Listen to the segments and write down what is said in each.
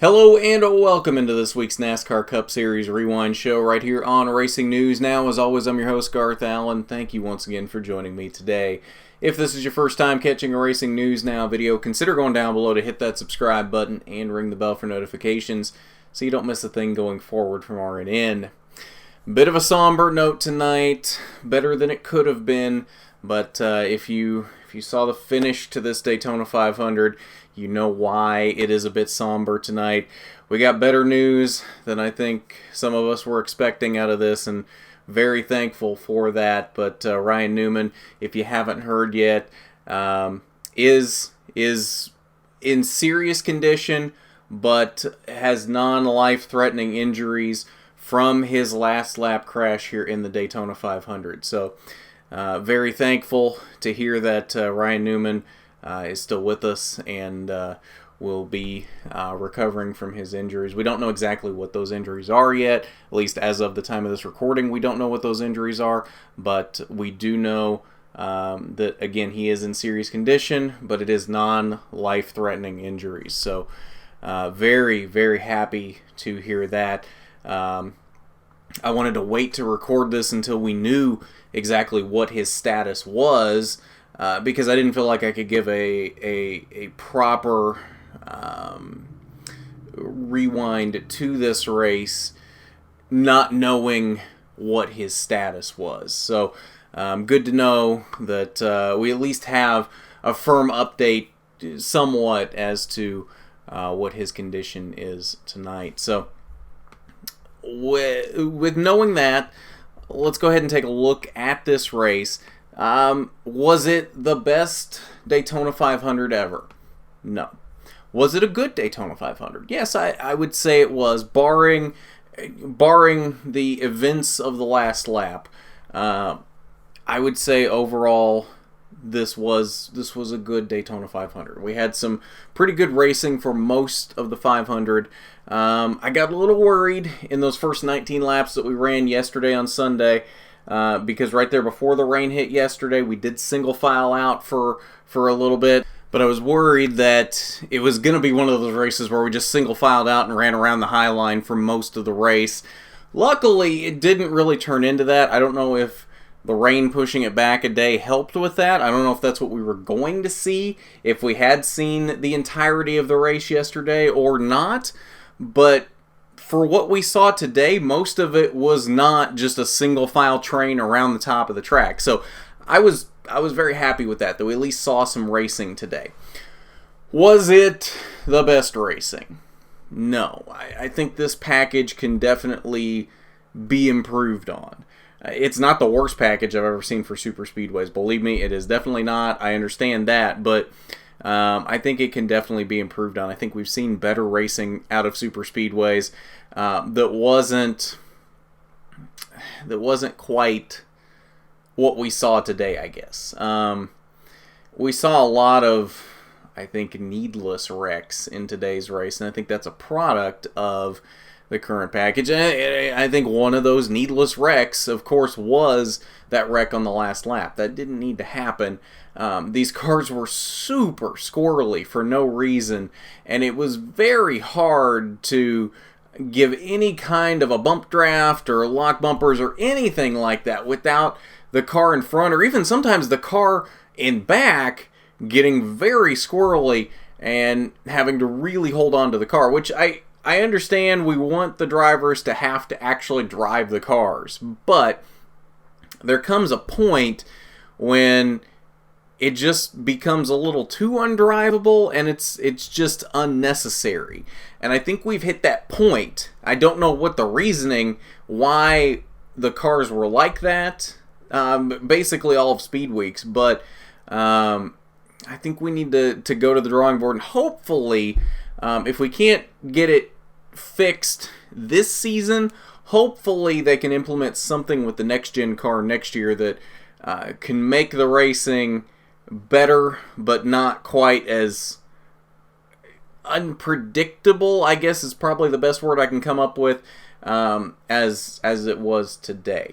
Hello and welcome into this week's NASCAR Cup Series Rewind show right here on Racing News Now. As always, I'm your host, Garth Allen. Thank you once again for joining me today. If this is your first time catching a Racing News Now video, consider going down below to hit that subscribe button and ring the bell for notifications so you don't miss a thing going forward from RNN. Bit of a somber note tonight, better than it could have been, but if you saw the finish to this Daytona 500, you know why it is a bit somber tonight. We got better news than I think some of us were expecting out of this, and very thankful for that. But Ryan Newman, if you haven't heard yet, is in serious condition, but has non-life-threatening injuries from his last lap crash here in the Daytona 500. So very thankful to hear that Ryan Newman is still with us and will be recovering from his injuries. We don't know exactly what those injuries are yet, at least as of the time of this recording. We don't know what those injuries are, but we do know that, again, he is in serious condition, but it is non-life-threatening injuries. So very, very happy to hear that. I wanted to wait to record this until we knew exactly what his status was, because I didn't feel like I could give a proper rewind to this race not knowing what his status was. So good to know that we at least have a firm update somewhat as to what his condition is tonight. So with knowing that, let's go ahead and take a look at this race. Was it the best Daytona 500 ever? No. Was it a good Daytona 500? Yes, I would say it was, barring the events of the last lap. I would say overall this was a good Daytona 500. We had some pretty good racing for most of the 500. I got a little worried in those first 19 laps that we ran yesterday on Sunday, because right there before the rain hit yesterday, we did single file out for a little bit. But I was worried that it was going to be one of those races where we just single filed out and ran around the high line for most of the race. Luckily, it didn't really turn into that. I don't know if the rain pushing it back a day helped with that. I don't know if that's what we were going to see, if we had seen the entirety of the race yesterday or not. But for what we saw today, most of it was not just a single file train around the top of the track. So I was very happy with that we at least saw some racing today. Was it the best racing? No. I think this package can definitely be improved on. It's not the worst package I've ever seen for super speedways. Believe me, it is definitely not. I understand that, but I think it can definitely be improved on. I think we've seen better racing out of super speedways that wasn't quite what we saw today, I guess. We saw a lot of, I think, needless wrecks in today's race, and I think that's a product of the current package. I think one of those needless wrecks, of course, was that wreck on the last lap. That didn't need to happen. These cars were super squirrely for no reason, and it was very hard to give any kind of a bump draft or lock bumpers or anything like that without the car in front, or even sometimes the car in back, getting very squirrely and having to really hold on to the car, which I understand. We want the drivers to have to actually drive the cars, but there comes a point when it just becomes a little too undrivable, and it's just unnecessary. And I think we've hit that point. I don't know what the reasoning why the cars were like that, basically all of Speed Weeks, but I think we need to go to the drawing board, and hopefully, if we can't get it fixed this season, hopefully they can implement something with the next-gen car next year that can make the racing better, but not quite as unpredictable, I guess is probably the best word I can come up with, as it was today.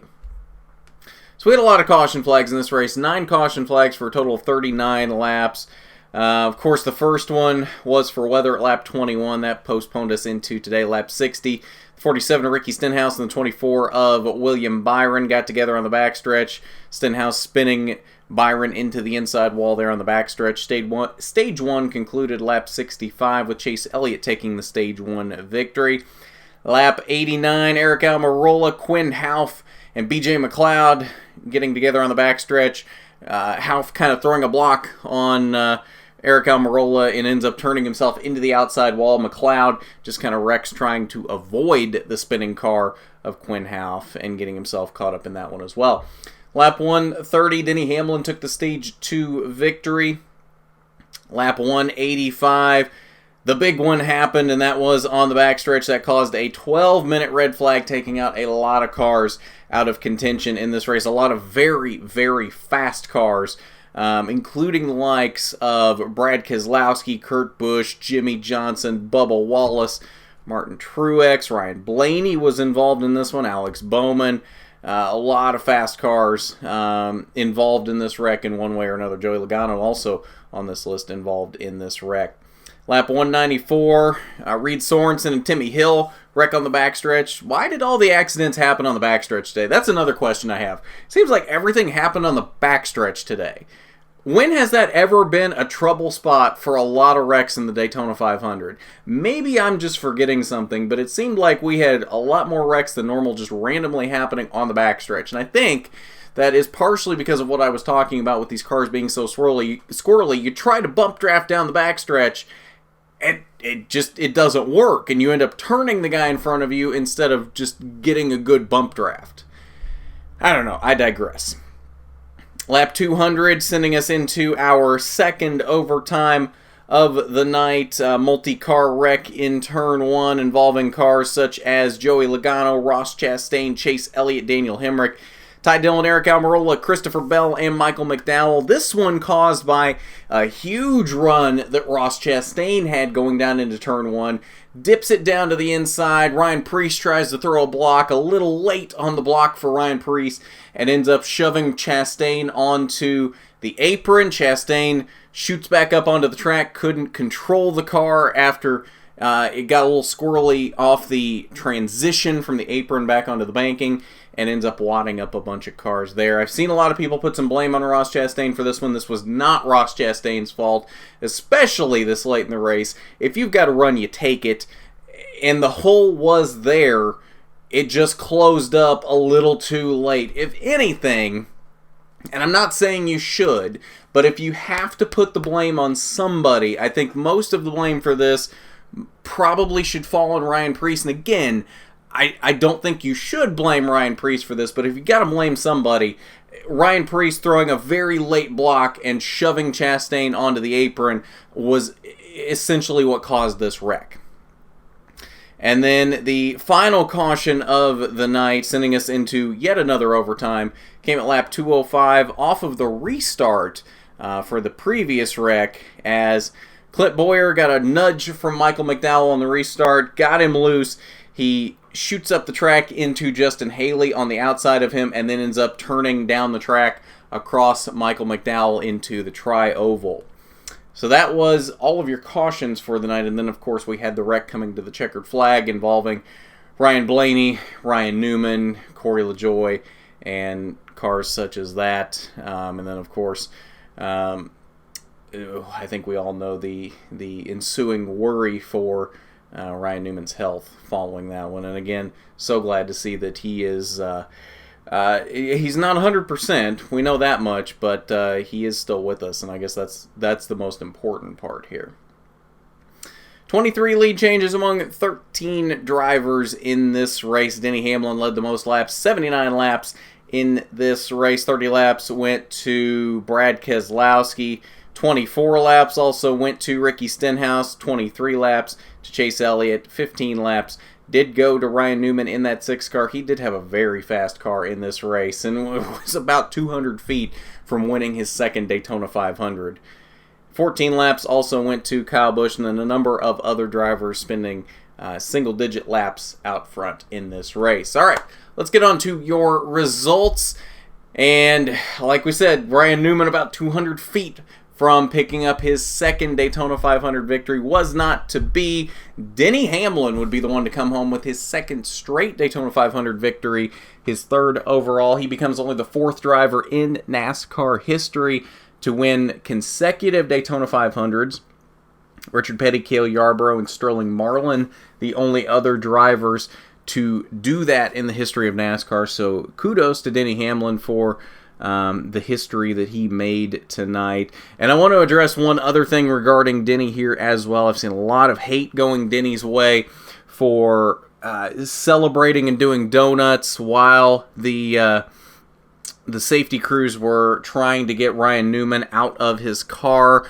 So we had a lot of caution flags in this race, 9 caution flags for a total of 39 laps. Of course, the first one was for weather at lap 21. That postponed us into today, lap 60. 47 of Ricky Stenhouse and the 24 of William Byron got together on the backstretch. Stenhouse spinning Byron into the inside wall there on the backstretch. Stage 1 concluded lap 65 with Chase Elliott taking the Stage 1 victory. Lap 89, Eric Almirola, Quinn Houff, and B.J. McLeod getting together on the backstretch. Houff kind of throwing a block on Eric Almirola and ends up turning himself into the outside wall. McLeod just kind of wrecks trying to avoid the spinning car of Quinn Houff and getting himself caught up in that one as well. Lap 130, Denny Hamlin took the Stage 2 victory. Lap 185, the big one happened, and that was on the backstretch. That caused a 12-minute red flag, taking out a lot of cars out of contention in this race. A lot of very, very fast cars, including the likes of Brad Keselowski, Kurt Busch, Jimmy Johnson, Bubba Wallace, Martin Truex, Ryan Blaney was involved in this one, Alex Bowman. A lot of fast cars involved in this wreck in one way or another. Joey Logano also on this list involved in this wreck. Lap 194, Reed Sorensen and Timmy Hill wreck on the backstretch. Why did all the accidents happen on the backstretch today? That's another question I have. Seems like everything happened on the backstretch today. When has that ever been a trouble spot for a lot of wrecks in the Daytona 500? Maybe I'm just forgetting something, but it seemed like we had a lot more wrecks than normal just randomly happening on the backstretch. And I think that is partially because of what I was talking about with these cars being so squirrely. You try to bump draft down the backstretch, and it doesn't work, and you end up turning the guy in front of you instead of just getting a good bump draft. I don't know. I digress. Lap 200, sending us into our second overtime of the night. Multi-car wreck in Turn 1 involving cars such as Joey Logano, Ross Chastain, Chase Elliott, Daniel Hemrick, Ty Dillon, Eric Almirola, Christopher Bell, and Michael McDowell. This one caused by a huge run that Ross Chastain had going down into Turn 1. Dips it down to the inside. Ryan Preece tries to throw a block. A little late on the block for Ryan Preece and ends up shoving Chastain onto the apron. Chastain shoots back up onto the track. Couldn't control the car after it got a little squirrely off the transition from the apron back onto the banking, and ends up wadding up a bunch of cars there. I've seen a lot of people put some blame on Ross Chastain for this one. This was not Ross Chastain's fault, especially this late in the race. If you've got a run, you take it. And the hole was there. It just closed up a little too late. If anything, and I'm not saying you should, but if you have to put the blame on somebody, I think most of the blame for this probably should fall on Ryan Preece. And again, I don't think you should blame Ryan Preece for this, but if you got to blame somebody, Ryan Preece throwing a very late block and shoving Chastain onto the apron was essentially what caused this wreck. And then the final caution of the night, sending us into yet another overtime, came at lap 205 off of the restart for the previous wreck, as Clint Bowyer got a nudge from Michael McDowell on the restart, got him loose. He shoots up the track into Justin Haley on the outside of him, and then ends up turning down the track across Michael McDowell into the tri-oval. So that was all of your cautions for the night, and then of course we had the wreck coming to the checkered flag involving Ryan Blaney, Ryan Newman, Corey LaJoie, and cars such as that. And then of course, I think we all know the ensuing worry for Ryan Newman's health following that one. And again, so glad to see that he is he's not 100%, we know that much, but he is still with us, and I guess that's the most important part here. 23 lead changes among 13 drivers in this race. Denny Hamlin led the most laps, 79 laps in this race. 30 laps went to Brad Keselowski. 24 laps also went to Ricky Stenhouse. 23 laps to Chase Elliott. 15 laps did go to Ryan Newman in that 6 car. He did have a very fast car in this race and was about 200 feet from winning his second Daytona 500. 14 laps also went to Kyle Busch, and then a number of other drivers spending single-digit laps out front in this race. All right, let's get on to your results. And like we said, Ryan Newman about 200 feet from picking up his second Daytona 500 victory was not to be. Denny Hamlin would be the one to come home with his second straight Daytona 500 victory, his third overall. He becomes only the fourth driver in NASCAR history to win consecutive Daytona 500s. Richard Petty, Cale Yarborough, and Sterling Marlin, the only other drivers to do that in the history of NASCAR. So kudos to Denny Hamlin for the history that he made tonight. And I want to address one other thing regarding Denny here as well. I've seen a lot of hate going Denny's way for celebrating and doing donuts while the safety crews were trying to get Ryan Newman out of his car.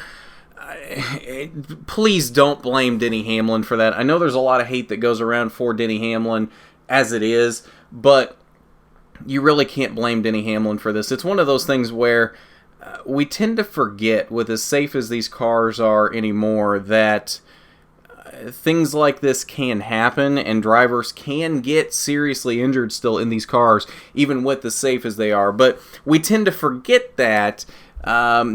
Please don't blame Denny Hamlin for that. I know there's a lot of hate that goes around for Denny Hamlin as it is, but you really can't blame Denny Hamlin for this. It's one of those things where we tend to forget, with as safe as these cars are anymore, that things like this can happen and drivers can get seriously injured still in these cars, even with as safe as they are. But we tend to forget that.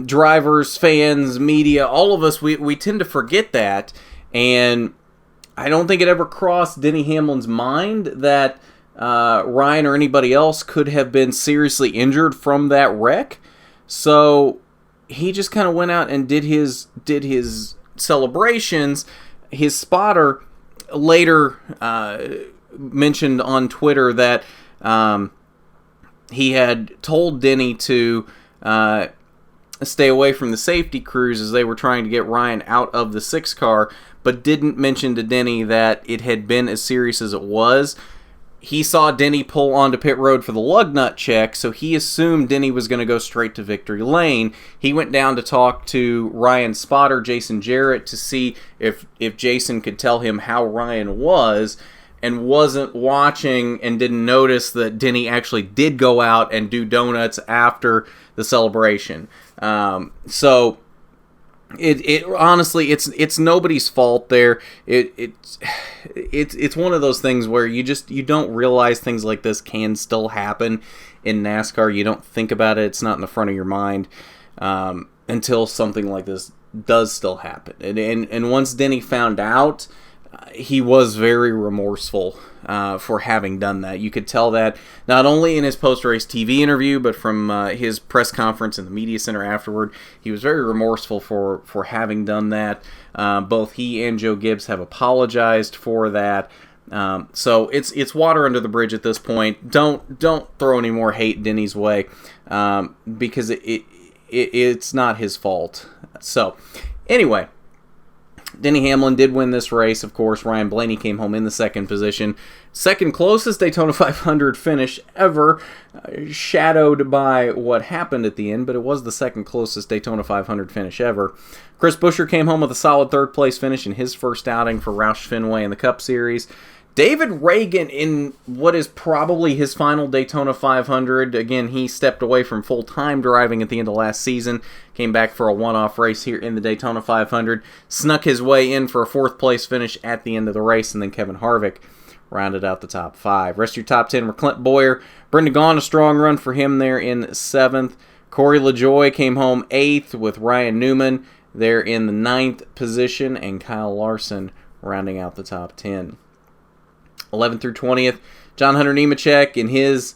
Drivers, fans, media, all of us, we tend to forget that. And I don't think it ever crossed Denny Hamlin's mind that Ryan or anybody else could have been seriously injured from that wreck. So he just kind of went out and did his celebrations. His spotter later mentioned on Twitter that he had told Denny to stay away from the safety crews as they were trying to get Ryan out of the 6 car, but didn't mention to Denny that it had been as serious as it was. He saw Denny pull onto pit road for the lug nut check, so he assumed Denny was going to go straight to victory lane. He went down to talk to Ryan's spotter, Jason Jarrett, to see if Jason could tell him how Ryan was, and wasn't watching and didn't notice that Denny actually did go out and do donuts after the celebration. So it honestly, it's nobody's fault there. It's one of those things where you don't realize things like this can still happen in NASCAR. You don't think about it. It's not in the front of your mind until something like this does still happen. And once Denny found out, he was very remorseful for having done that. You could tell that not only in his post-race TV interview, but from his press conference in the media center afterward. He was very remorseful for having done that. Both he and Joe Gibbs have apologized for that. So it's water under the bridge at this point. Don't throw any more hate Denny's way because it's not his fault. So anyway, Denny Hamlin did win this race, of course. Ryan Blaney came home in the second position. Second closest Daytona 500 finish ever, shadowed by what happened at the end, but it was the second closest Daytona 500 finish ever. Chris Buescher came home with a solid third place finish in his first outing for Roush Fenway in the Cup Series. David Reagan, in what is probably his final Daytona 500, again, he stepped away from full-time driving at the end of last season, came back for a one-off race here in the Daytona 500, snuck his way in for a fourth-place finish at the end of the race, and then Kevin Harvick rounded out the top 5. Rest of your top 10 were Clint Bowyer, Brendan Gaughan, a strong run for him there in 7th. Corey LaJoie came home 8th with Ryan Newman there in the 9th position, and Kyle Larson rounding out the top 10. 11th through 20th, John Hunter Nemechek in his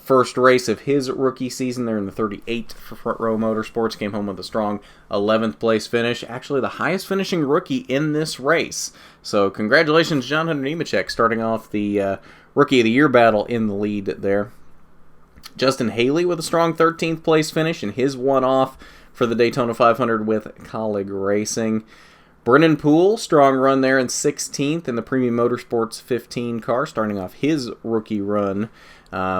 first race of his rookie season there in the 38 for Front Row Motorsports came home with a strong 11th place finish, actually the highest finishing rookie in this race. So congratulations, John Hunter Nemechek, starting off the Rookie of the Year battle in the lead there. Justin Haley with a strong 13th place finish in his one-off for the Daytona 500 with Colleague Racing. Brennan Poole, strong run there in 16th in the Premium Motorsports 15 car, starting off his rookie run.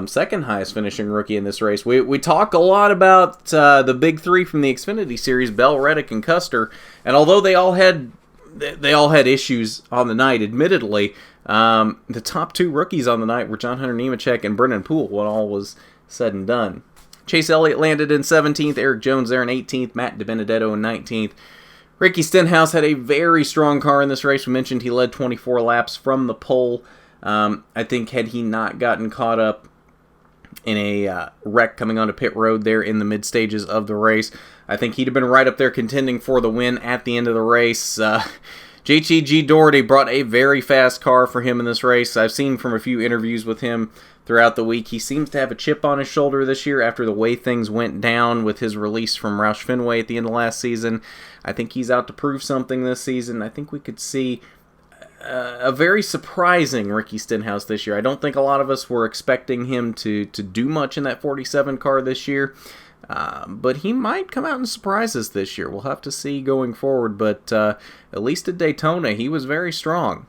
Second highest finishing rookie in this race. We talk a lot about the big three from the Xfinity Series, Bell, Reddick, and Custer, and although they all had issues on the night, admittedly, the top 2 rookies on the night were John Hunter Nemechek and Brennan Poole when all was said and done. Chase Elliott landed in 17th, Eric Jones there in 18th, Matt DiBenedetto in 19th. Ricky Stenhouse had a very strong car in this race. We mentioned he led 24 laps from the pole. I think had he not gotten caught up in a wreck coming onto pit road there in the mid stages of the race. I think he'd have been right up there contending for the win at the end of the race. JTG Doherty brought a very fast car for him in this race. I've seen from a few interviews with him throughout the week. He seems to have a chip on his shoulder this year after the way things went down with his release from Roush Fenway at the end of last season. I think he's out to prove something this season. I think we could see a very surprising Ricky Stenhouse this year. I don't think a lot of us were expecting him to do much in that 47 car this year. But he might come out and surprise us this year. We'll have to see going forward. But at least at Daytona, he was very strong.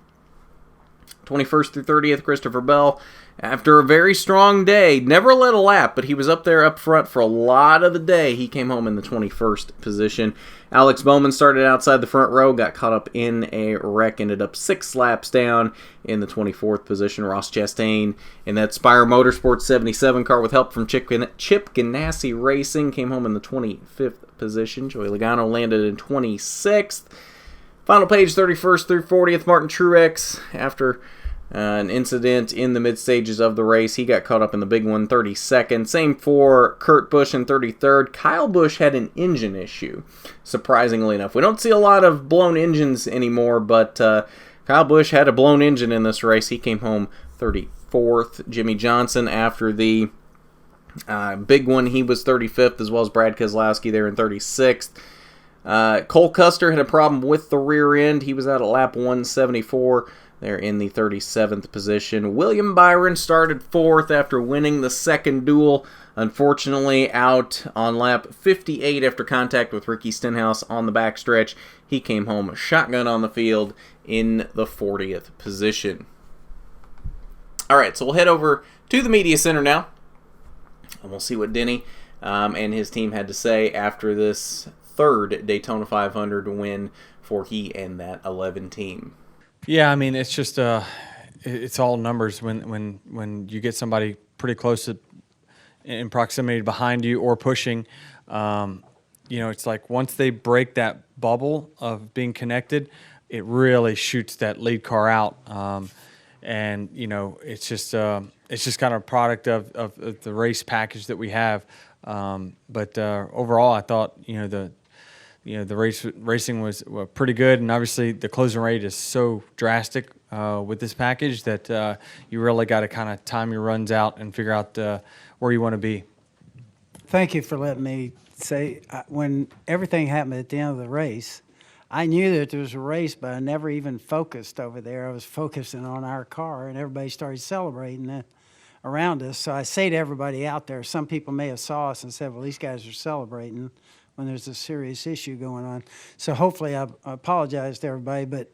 21st through 30th, Christopher Bell, after a very strong day, never led a lap, but he was up there up front for a lot of the day. He came home in the 21st position. Alex Bowman started outside the front row, got caught up in a wreck, ended up 6 laps down in the 24th position. Ross Chastain in that Spire Motorsports 77 car with help from Chip Ganassi Racing came home in the 25th position. Joey Logano landed in 26th. Final page, 31st through 40th, Martin Truex, after an incident in the mid stages of the race, he got caught up in the big one, 32nd. Same for Kurt Busch in 33rd. Kyle Busch had an engine issue, surprisingly enough. We don't see a lot of blown engines anymore, but Kyle Busch had a blown engine in this race. He came home 34th. Jimmy Johnson, after the big one, he was 35th, as well as Brad Keselowski there in 36th. Cole Custer had a problem with the rear end. He was out at lap 174. They're in the 37th position. William Byron started 4th after winning the second duel. Unfortunately, out on lap 58 after contact with Ricky Stenhouse on the backstretch. He came home shotgun on the field in the 40th position. All right, so we'll head over to the media center now, and we'll see what Denny and his team had to say after this third Daytona 500 win for he and that 11 team. Yeah, I mean, it's just it's all numbers when you get somebody pretty close in proximity behind you or pushing. It's like once they break that bubble of being connected, it really shoots that lead car out. It's just kind of a product of the race package that we have. But overall, I thought the racing was pretty good, and obviously the closing rate is so drastic with this package that you really got to kind of time your runs out and figure out where you want to be. Thank you for letting me say, when everything happened at the end of the race, I knew that there was a race, but I never even focused over there. I was focusing on our car, and everybody started celebrating around us. So I say to everybody out there, some people may have saw us and said, well, these guys are celebrating when there's a serious issue going on. So hopefully I apologize to everybody, but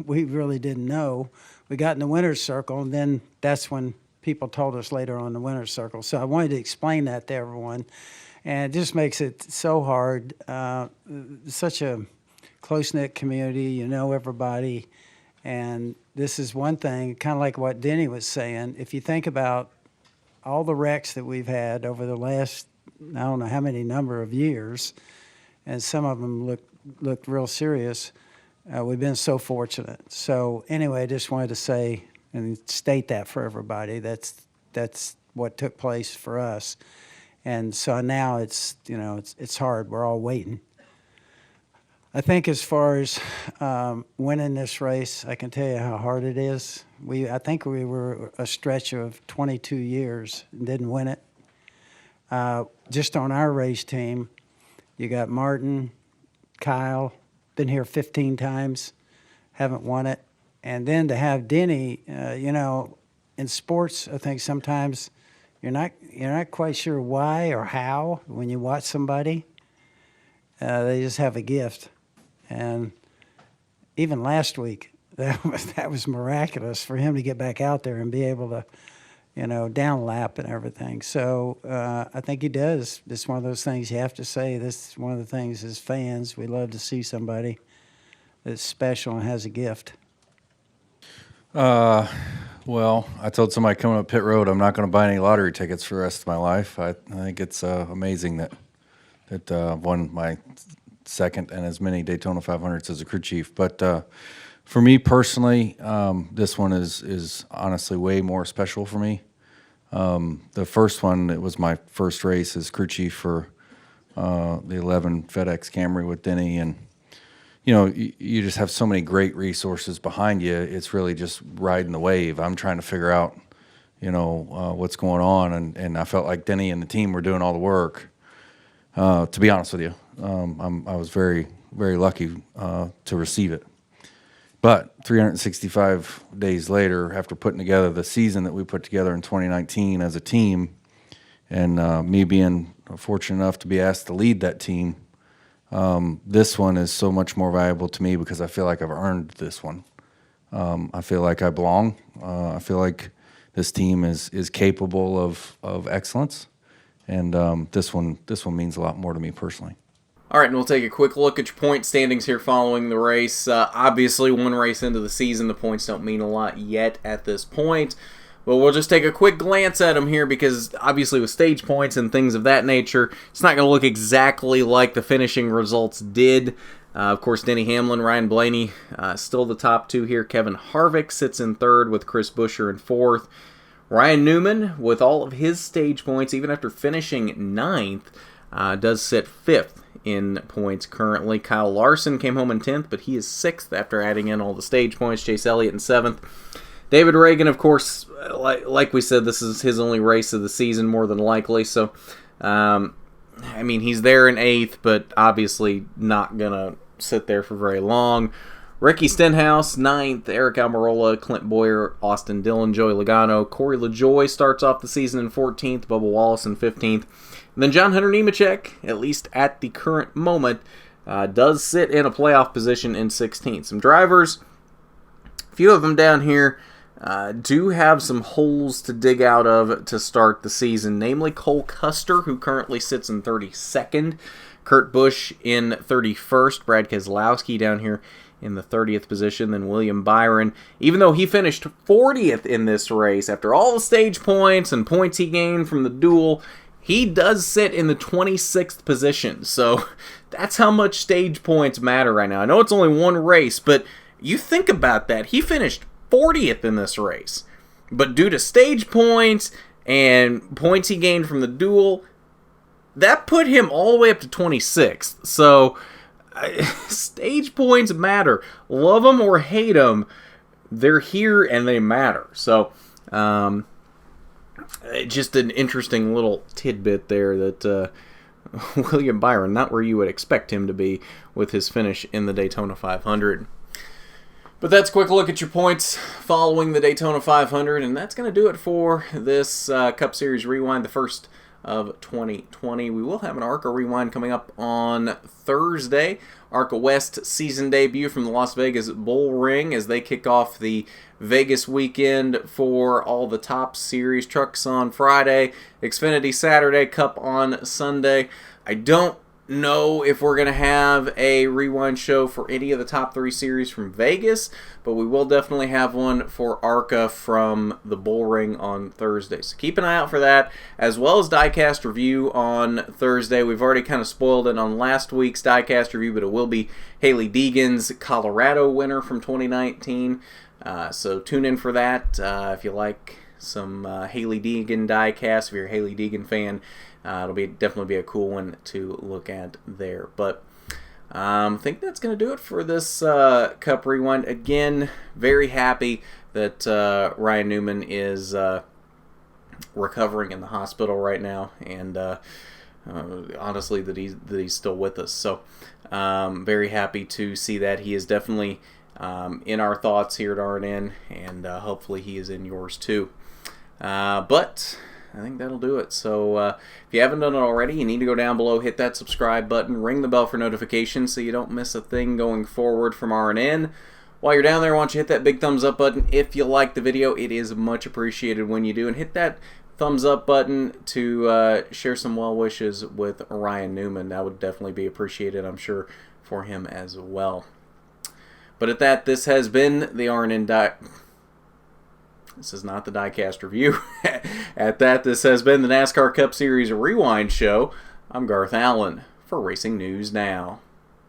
we really didn't know. We got in the winner's circle, and then that's when people told us later on the winner's circle. So I wanted to explain that to everyone. And it just makes it so hard. Such a close-knit community, you know everybody. And this is one thing, kind of like what Denny was saying. If you think about all the wrecks that we've had over the last, I don't know how many number of years, and some of them looked real serious. We've been so fortunate. So anyway, I just wanted to say and state that for everybody. That's what took place for us. And so now it's hard. We're all waiting. I think as far as winning this race, I can tell you how hard it is. I think we were a stretch of 22 years and didn't win it. Just on our race team, you got Martin, Kyle, been here 15 times, haven't won it. And then to have Denny, in sports, I think sometimes you're not quite sure why or how when you watch somebody. They just have a gift. And even last week, that was miraculous for him to get back out there and be able to, down lap and everything. So I think he does. It's one of those things you have to say. This is one of the things as fans, we love to see somebody that's special and has a gift. Well, I told somebody coming up pit road, I'm not going to buy any lottery tickets for the rest of my life. I think it's amazing that won my second and as many Daytona 500s as a crew chief. But for me personally, this one is honestly way more special for me. The first one, it was my first race as crew chief for the 11 FedEx Camry with Denny, and you just have so many great resources behind you. It's really just riding the wave. I'm trying to figure out, what's going on, and I felt like Denny and the team were doing all the work. To be honest with you, I was very, very lucky to receive it. But 365 days later, after putting together the season that we put together in 2019 as a team, and me being fortunate enough to be asked to lead that team, this one is so much more valuable to me because I feel like I've earned this one. I feel like I belong. I feel like this team is capable of excellence, and this one means a lot more to me personally. All right, and we'll take a quick look at your point standings here following the race. Obviously, one race into the season, the points don't mean a lot yet at this point. But we'll just take a quick glance at them here because obviously with stage points and things of that nature, it's not going to look exactly like the finishing results did. Of course, Denny Hamlin, Ryan Blaney, still the top two here. Kevin Harvick sits in third with Chris Buescher in fourth. Ryan Newman, with all of his stage points, even after finishing ninth, does sit fifth in points currently. Kyle Larson came home in 10th, but he is 6th after adding in all the stage points. Chase Elliott in 7th. David Reagan, of course, like we said, this is his only race of the season, more than likely. So, he's there in 8th, but obviously not going to sit there for very long. Ricky Stenhouse, 9th. Eric Almirola, Clint Boyer, Austin Dillon, Joey Logano. Corey LaJoie starts off the season in 14th. Bubba Wallace in 15th. And then John Hunter Nemechek, at least at the current moment, does sit in a playoff position in 16th. Some drivers, a few of them down here, do have some holes to dig out of to start the season, namely Cole Custer, who currently sits in 32nd, Kurt Busch in 31st, Brad Keselowski down here in the 30th position, then William Byron, even though he finished 40th in this race, after all the stage points and points he gained from the duel, he does sit in the 26th position. So that's how much stage points matter right now. I know it's only one race, but you think about that. He finished 40th in this race. But due to stage points and points he gained from the duel, that put him all the way up to 26th. So stage points matter. Love them or hate them, they're here and they matter. So just an interesting little tidbit there that William Byron, not where you would expect him to be with his finish in the Daytona 500. But that's a quick look at your points following the Daytona 500, and that's going to do it for this Cup Series Rewind, the first of 2020. We will have an ARCA Rewind coming up on Thursday. ARCA West season debut from the Las Vegas Bull Ring as they kick off the Vegas weekend for all the top series. Trucks on Friday, Xfinity Saturday, Cup on Sunday. I don't know if we're going to have a rewind show for any of the top 3 series from Vegas, but we will definitely have one for ARCA from the Bull Ring on Thursday. So keep an eye out for that, as well as Diecast Review on Thursday. We've already kind of spoiled it on last week's Diecast Review, but it will be Hailie Deegan's Colorado winner from 2019. So tune in for that if you like some Hailie Deegan diecast. If you're a Hailie Deegan fan, it'll definitely be a cool one to look at there. But I think that's going to do it for this Cup Rewind. Again, very happy that Ryan Newman is recovering in the hospital right now, and honestly that he's still with us. So very happy to see that. He is definitely in our thoughts here at RNN, and hopefully he is in yours too. But I think that'll do it. So if you haven't done it already, you need to go down below, hit that subscribe button, ring the bell for notifications so you don't miss a thing going forward from RNN. While you're down there, why don't you hit that big thumbs up button if you like the video. It is much appreciated when you do. And hit that thumbs up button to share some well wishes with Ryan Newman. That would definitely be appreciated, I'm sure, for him as well. But at that, this has been the RNN This is not the Diecast Review. At that, this has been the NASCAR Cup Series Rewind Show. I'm Garth Allen for Racing News Now.